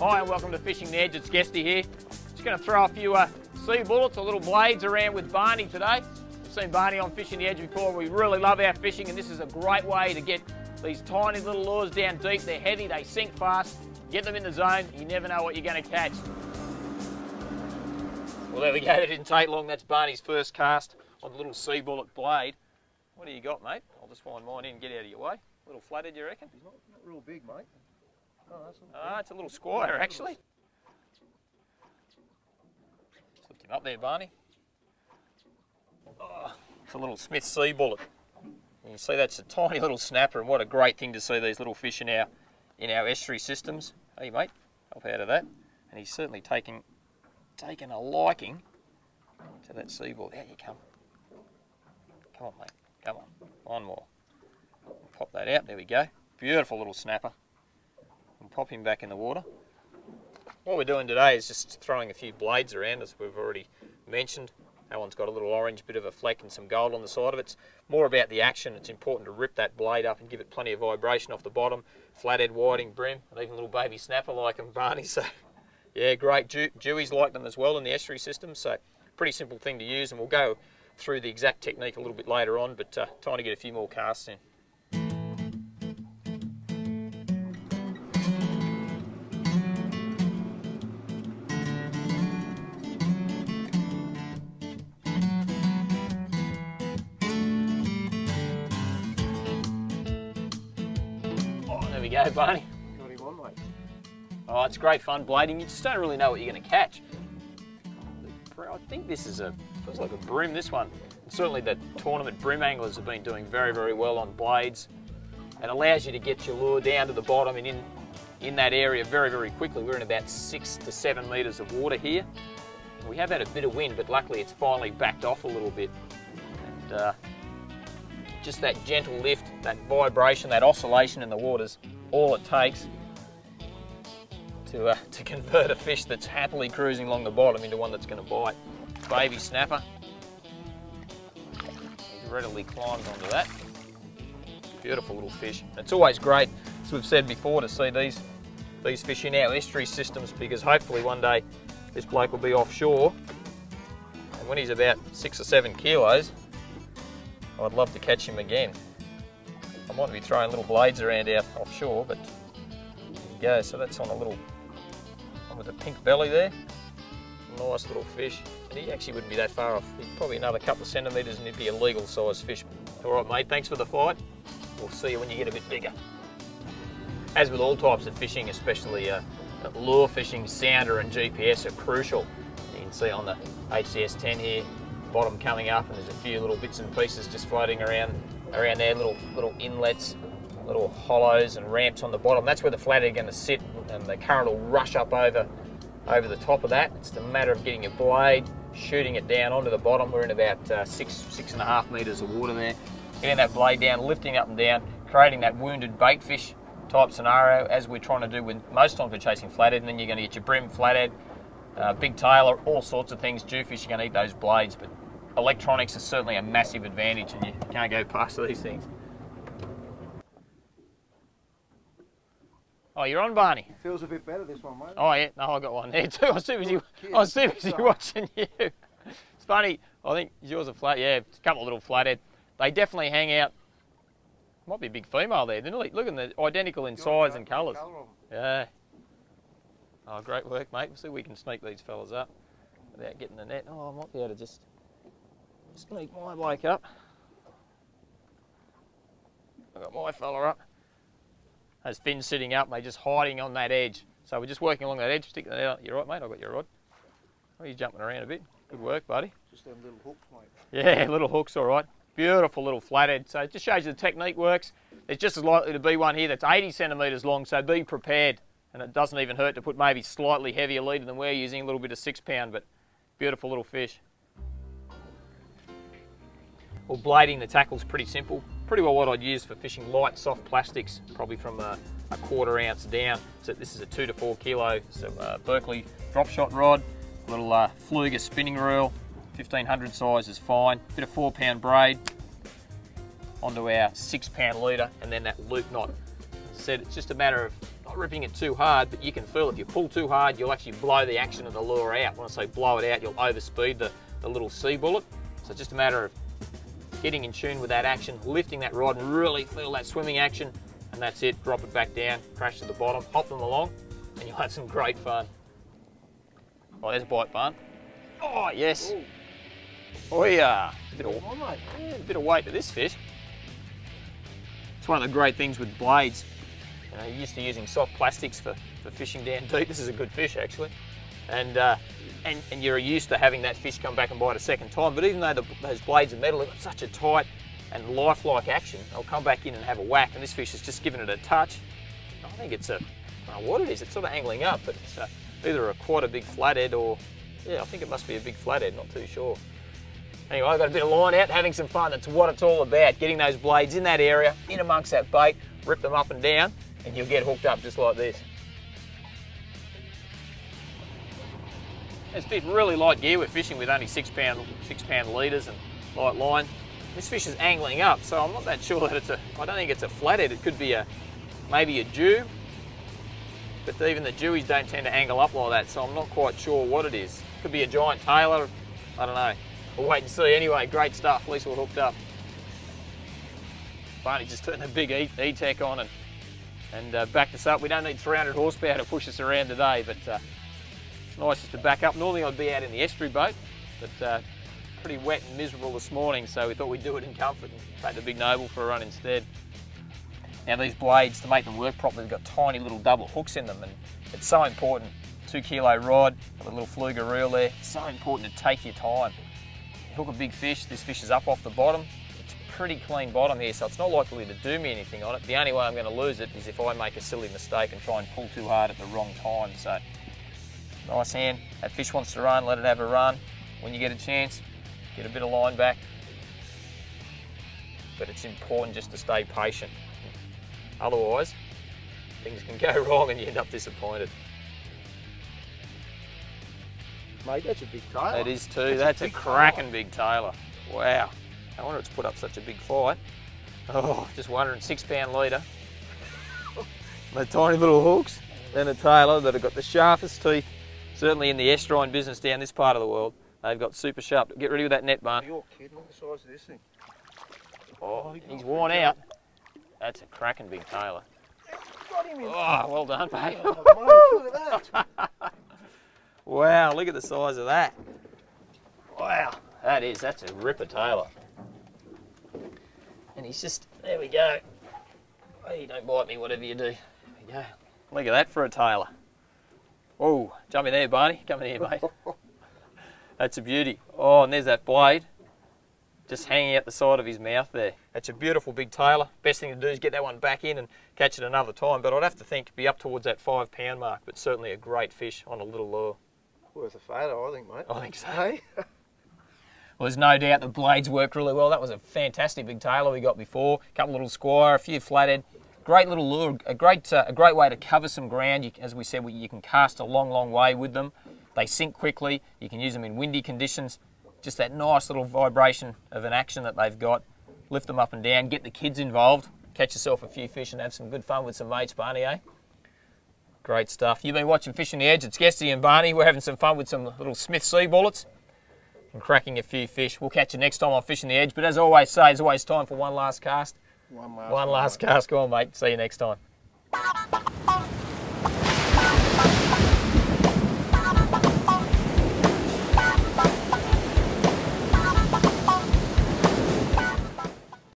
Hi and welcome to Fishing the Edge, it's Guesty here. Just going to throw a few sea bullets or little blades around with Barney today. We've seen Barney on Fishing the Edge before. We really love our fishing and this is a great way to get these tiny little lures down deep. They're heavy, they sink fast. Get them in the zone, you never know what you're going to catch. Well, there we go, that didn't take long. That's Barney's first cast on the little sea bullet blade. What do you got, mate? I'll just wind mine in and get out of your way. A little flathead, you reckon? He's not real big, mate. It's a little squire, actually. Just lift him up there, Barney. Oh, it's a little Smith sea bullet. You can see that's a tiny little snapper, and what a great thing to see these little fish in our estuary systems. Hey, mate, help out of that. And he's certainly taking a liking to that sea bullet. There you come. Come on, mate. Come on. One more. Pop that out. There we go. Beautiful little snapper. And pop him back in the water. What we're doing today is just throwing a few blades around, as we've already mentioned. That one's got a little orange bit of a fleck and some gold on the side of it. It's more about the action. It's important to rip that blade up and give it plenty of vibration off the bottom. Flathead, whiting, brim, and even a little baby snapper like them, Barney. So, yeah, great. Deweys like them as well in the estuary system. So, pretty simple thing to use, and we'll go through the exact technique a little bit later on, but time to get a few more casts in. There we go, Barney. Got him on, mate. Oh, it's great fun blading. You just don't really know what you're going to catch. I think this is feels like a brim, this one. And certainly the tournament brim anglers have been doing very, very well on blades. It allows you to get your lure down to the bottom and in that area very, very quickly. We're in about 6 to 7 metres of water here. We have had a bit of wind, but luckily it's finally backed off a little bit. And just that gentle lift, that vibration, that oscillation in the water's all it takes to convert a fish that's happily cruising along the bottom into one that's going to bite. Baby snapper. He's readily climbed onto that. Beautiful little fish. It's always great, as we've said before, to see these fish in our estuary systems, because hopefully one day this bloke will be offshore, and when he's about 6 or 7 kilos, I'd love to catch him again. I might be throwing little blades around out offshore, but there you go. So that's on a little one with a pink belly there. Nice little fish. And he actually wouldn't be that far off. He's probably another couple of centimetres and he'd be a legal size fish. All right, mate, thanks for the fight. We'll see you when you get a bit bigger. As with all types of fishing, especially lure fishing, sounder and GPS are crucial. You can see on the HCS 10 here, bottom coming up, and there's a few little bits and pieces just floating around there, little inlets, little hollows and ramps on the bottom. That's where the flathead are going to sit, and the current will rush up over the top of that. It's a matter of getting your blade, shooting it down onto the bottom. We're in about 6.5 metres of water there. Getting that blade down, lifting up and down, creating that wounded bait fish type scenario, as we're trying to do with most times we're chasing flathead, and then you're going to get your brim, flathead, big tailor, all sorts of things. Jewfish are going to eat those blades, but electronics is certainly a massive advantage, and you can't go past these things. Oh, you're on, Barney. Feels a bit better, this one, mate. Oh yeah, no, I got one there too. I was too busy watching you. It's funny. I think yours are flat. Yeah, a couple of little flathead. They definitely hang out. Might be a big female there. They're look at them, identical in size and colours. Yeah. Oh, great work, mate. We'll see if we can sneak these fellas up without getting the net. Oh, I might be able to just sneak my bloke up. I got my fella up. Those fins sitting up, they're just hiding on that edge. So we're just working along that edge, sticking that out. You're right, mate, I've got your rod. Oh, you're jumping around a bit. Good work, buddy. Just them little hooks, mate. Yeah, little hooks, all right. Beautiful little flathead. So it just shows you the technique works. There's just as likely to be one here that's 80 centimetres long, so be prepared. And it doesn't even hurt to put maybe slightly heavier leader than we're using, a little bit of 6 pound, but beautiful little fish. Well, blading the tackle's pretty simple. Pretty well what I'd use for fishing light, soft plastics, probably from a 1/4 ounce down. So this is a 2 to 4 kilo. So Berkeley drop shot rod, little Fluger spinning reel, 1500 size is fine. Bit of 4 pound braid onto our 6 pound leader, and then that loop knot. Said it's just a matter of not ripping it too hard, but you can feel if you pull too hard, you'll actually blow the action of the lure out. When I say blow it out, you'll overspeed the little sea bullet. So it's just a matter of getting in tune with that action, lifting that rod and really feel that swimming action, and that's it. Drop it back down, crash to the bottom, hop them along, and you'll have some great fun. Oh, there's a bite, Barn. Oh, yes. Ooh. Oh, yeah. A bit of weight to this fish. It's one of the great things with blades. You know, you're used to using soft plastics for fishing down deep. This is a good fish, actually. And you're used to having that fish come back and bite a second time. But even though those blades are metal, they've got such a tight and lifelike action, they'll come back in and have a whack, and this fish has just given it a touch. I think it's I don't know what it is. It's sort of angling up, but it's either quite a big flathead or, yeah, I think it must be a big flathead, not too sure. Anyway, I've got a bit of line out, having some fun. That's what it's all about, getting those blades in that area, in amongst that bait, rip them up and down, and you'll get hooked up just like this. This fish really light gear. We're fishing with only 6 pound leaders and light line. This fish is angling up, so I'm not that sure that I don't think it's a flathead. It could be maybe a Jew, but even the Jewies don't tend to angle up like that, so I'm not quite sure what it is. Could be a giant tailor, I don't know. We'll wait and see. Anyway, great stuff. At least we're hooked up. Barney just turned a big E-Tech on and backed us up. We don't need 300 horsepower to push us around today, but it's nice just to back up. Normally I'd be out in the estuary boat, but pretty wet and miserable this morning, so we thought we'd do it in comfort and take the Big Noble for a run instead. Now these blades, to make them work properly, they've got tiny little double hooks in them, and it's so important. 2 kilo rod, got a little fluger reel there. It's so important to take your time. You hook a big fish, this fish is up off the bottom. It's a pretty clean bottom here, so it's not likely to do me anything on it. The only way I'm going to lose it is if I make a silly mistake and try and pull too hard at the wrong time. So nice hand. That fish wants to run, let it have a run. When you get a chance, get a bit of line back. But it's important just to stay patient. Otherwise, things can go wrong and you end up disappointed. Mate, that's a big tailor. That is too. That's a cracking big tailor. Wow. I wonder it's put up such a big fight. Oh, just wondering, 6 pound leader. The tiny little hooks and a tailor that have got the sharpest teeth, certainly in the estuarine business down this part of the world. They've got super sharp. Get ready with that net, Barn. You're kidding, look at the size of this thing. Oh, he's worn out. That's a cracking big tailor. Got him in. Oh, well done, mate. Oh, mate, look at that. Wow, look at the size of that. Wow, that's a ripper tailor. And he's just, there we go. Hey, don't bite me, whatever you do. There we go. Look at that for a tailor. Oh, jump in there, Barney. Come in here, mate. That's a beauty. Oh, and there's that blade just hanging out the side of his mouth there. That's a beautiful big tailor. Best thing to do is get that one back in and catch it another time. But I'd have to think be up towards that 5 pound mark, but certainly a great fish on a little lure. Worth a photo, I think, mate. I think so. Hey? Well, there's no doubt the blades worked really well. That was a fantastic big tailor we got before. A couple little squire, a few flathead. Great little lure, a great way to cover some ground. As we said, you can cast a long, long way with them. They sink quickly. You can use them in windy conditions. Just that nice little vibration of an action that they've got. Lift them up and down, get the kids involved, catch yourself a few fish and have some good fun with some mates, Barney, eh? Great stuff. You've been watching Fishing the Edge. It's Guesty and Barney. We're having some fun with some little Smith sea bullets and cracking a few fish. We'll catch you next time on Fishing the Edge. But as I always say, there's always time for one last cast. One last cast. Go on, mate. See you next time.